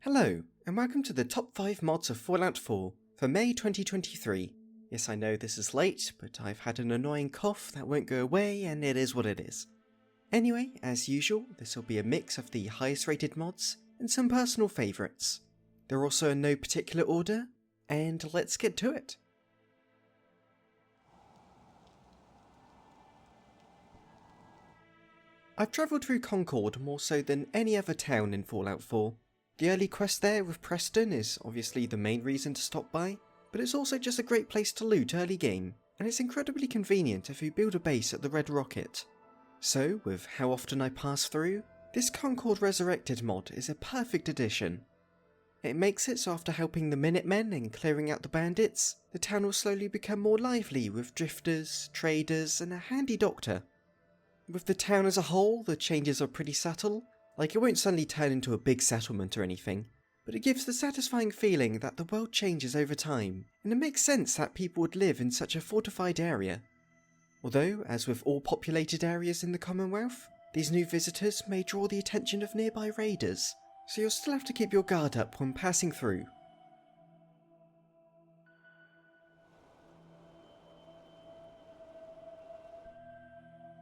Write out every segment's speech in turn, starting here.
Hello, and welcome to the top 5 mods of Fallout 4 for May 2023. Yes, I know this is late, but I've had an annoying cough that won't go away, and it is what it is. Anyway, as usual, this will be a mix of the highest rated mods and some personal favourites. They're also in no particular order, and let's get to it. I've travelled through Concord more so than any other town in Fallout 4. The early quest there with Preston is obviously the main reason to stop by, but it's also just a great place to loot early game, and it's incredibly convenient if you build a base at the Red Rocket. So, with how often I pass through, this Concord Resurrected mod is a perfect addition. It makes it so after helping the Minutemen and clearing out the bandits, the town will slowly become more lively with drifters, traders, and a handy doctor. With the town as a whole, the changes are pretty subtle. Like, it won't suddenly turn into a big settlement or anything, but it gives the satisfying feeling that the world changes over time, and it makes sense that people would live in such a fortified area. Although, as with all populated areas in the Commonwealth, these new visitors may draw the attention of nearby raiders, so you'll still have to keep your guard up when passing through.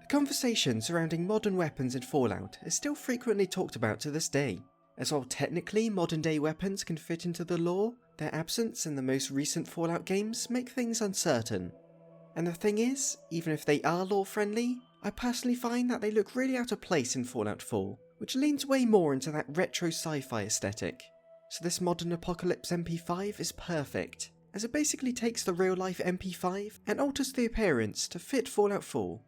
The conversation surrounding modern weapons in Fallout is still frequently talked about to this day, as while technically modern day weapons can fit into the lore, their absence in the most recent Fallout games make things uncertain. And the thing is, even if they are lore friendly, I personally find that they look really out of place in Fallout 4, which leans way more into that retro sci-fi aesthetic. So this modern Apocolypse MP5 is perfect, as it basically takes the real life MP5 and alters the appearance to fit Fallout 4.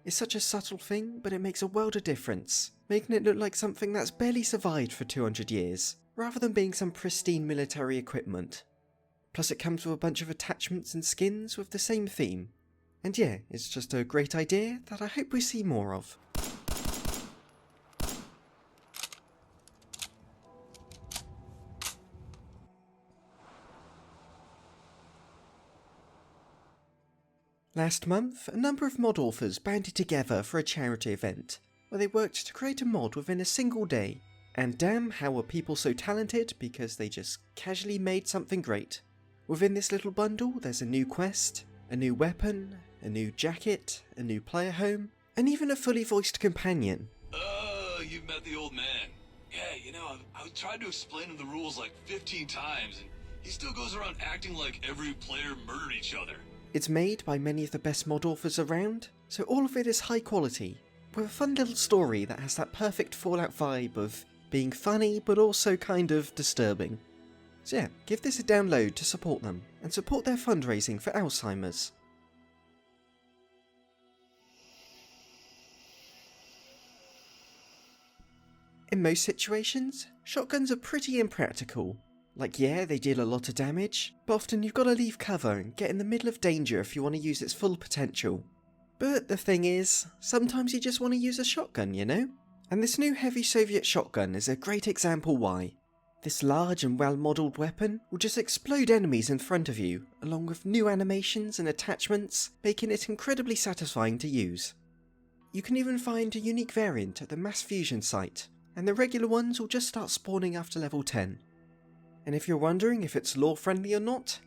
It's such a subtle thing, but it makes a world of difference, making it look like something that's barely survived for 200 years, rather than being some pristine military equipment. Plus it comes with a bunch of attachments and skins with the same theme. And yeah, it's just a great idea that I hope we see more of. Last month, a number of mod authors banded together for a charity event, where they worked to create a mod within a single day. And damn, how were people so talented, because they just casually made something great. Within this little bundle, there's a new quest, a new weapon, a new jacket, a new player home, and even a fully voiced companion. Oh, you've met the old man. Yeah, I've tried to explain him the rules like 15 times, and he still goes around acting like every player murdered each other. It's made by many of the best mod authors around, so all of it is high quality, with a fun little story that has that perfect Fallout vibe of being funny but also kind of disturbing. So yeah, give this a download to support them, and support their fundraising for Alzheimer's. In most situations, shotguns are pretty impractical. Like, yeah, they deal a lot of damage, but often you've got to leave cover and get in the middle of danger if you want to use its full potential. But the thing is, sometimes you just want to use a shotgun, you know? And this new heavy Soviet shotgun is a great example why. This large and well-modelled weapon will just explode enemies in front of you, along with new animations and attachments, making it incredibly satisfying to use. You can even find a unique variant at the mass fusion site, and the regular ones will just start spawning after level 10. And if you're wondering if it's lore friendly or not,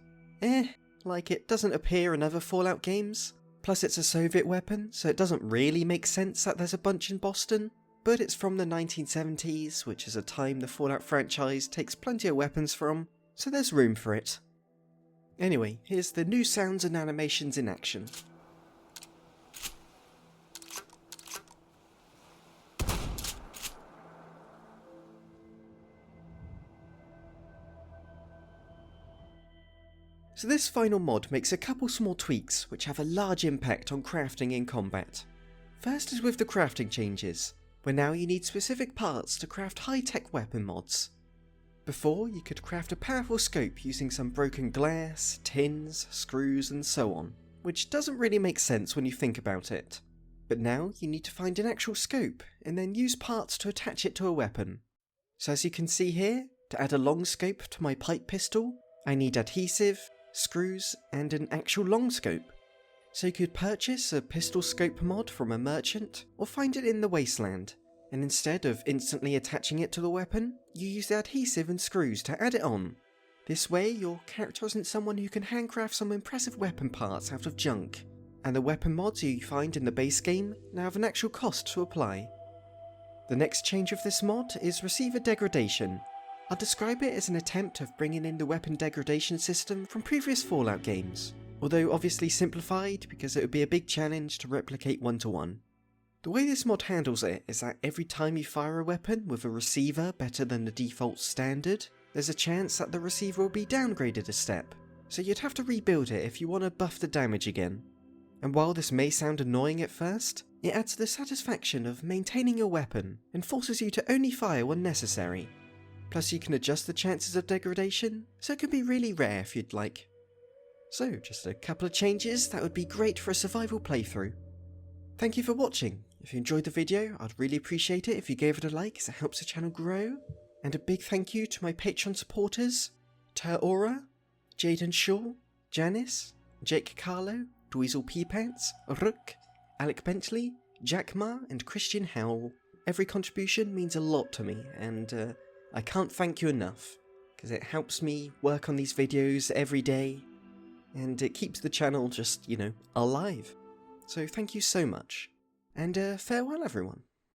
like it doesn't appear in other Fallout games. Plus it's a Soviet weapon, so it doesn't really make sense that there's a bunch in Boston. But it's from the 1970s, which is a time the Fallout franchise takes plenty of weapons from, so there's room for it. Anyway, here's the new sounds and animations in action. So this final mod makes a couple small tweaks which have a large impact on crafting in combat. First is with the crafting changes, where now you need specific parts to craft high-tech weapon mods. Before, you could craft a powerful scope using some broken glass, tins, screws and so on, which doesn't really make sense when you think about it. But now you need to find an actual scope and then use parts to attach it to a weapon. So as you can see here, to add a long scope to my pipe pistol, I need adhesive, screws and an actual long scope. So you could purchase a pistol scope mod from a merchant or find it in the wasteland. and instead of instantly attaching it to the weapon, you use the adhesive and screws to add it on. This way, your character isn't someone who can handcraft some impressive weapon parts out of junk, and the weapon mods you find in the base game now have an actual cost to apply. The next change of this mod is Receiver Degradation. I'll describe it as an attempt of bringing in the weapon degradation system from previous Fallout games, although obviously simplified because it would be a big challenge to replicate one-to-one. The way this mod handles it is that every time you fire a weapon with a receiver better than the default standard, there's a chance that the receiver will be downgraded a step, so you'd have to rebuild it if you want to buff the damage again. And while this may sound annoying at first, it adds the satisfaction of maintaining your weapon and forces you to only fire when necessary. Plus you can adjust the chances of degradation, so it can be really rare if you'd like. So just a couple of changes that would be great for a survival playthrough. Thank you for watching. If you enjoyed the video, I'd really appreciate it if you gave it a like as it helps the channel grow. And a big thank you to my Patreon supporters, Ter-Aura, Jaden Shaw, Janice, Jake Carlo, Dweezil Peepants, Rook, Alec Bentley, Jack Ma and Christian Howell. Every contribution means a lot to me, and I can't thank you enough, because it helps me work on these videos every day, and it keeps the channel just, alive. So thank you so much, and farewell everyone.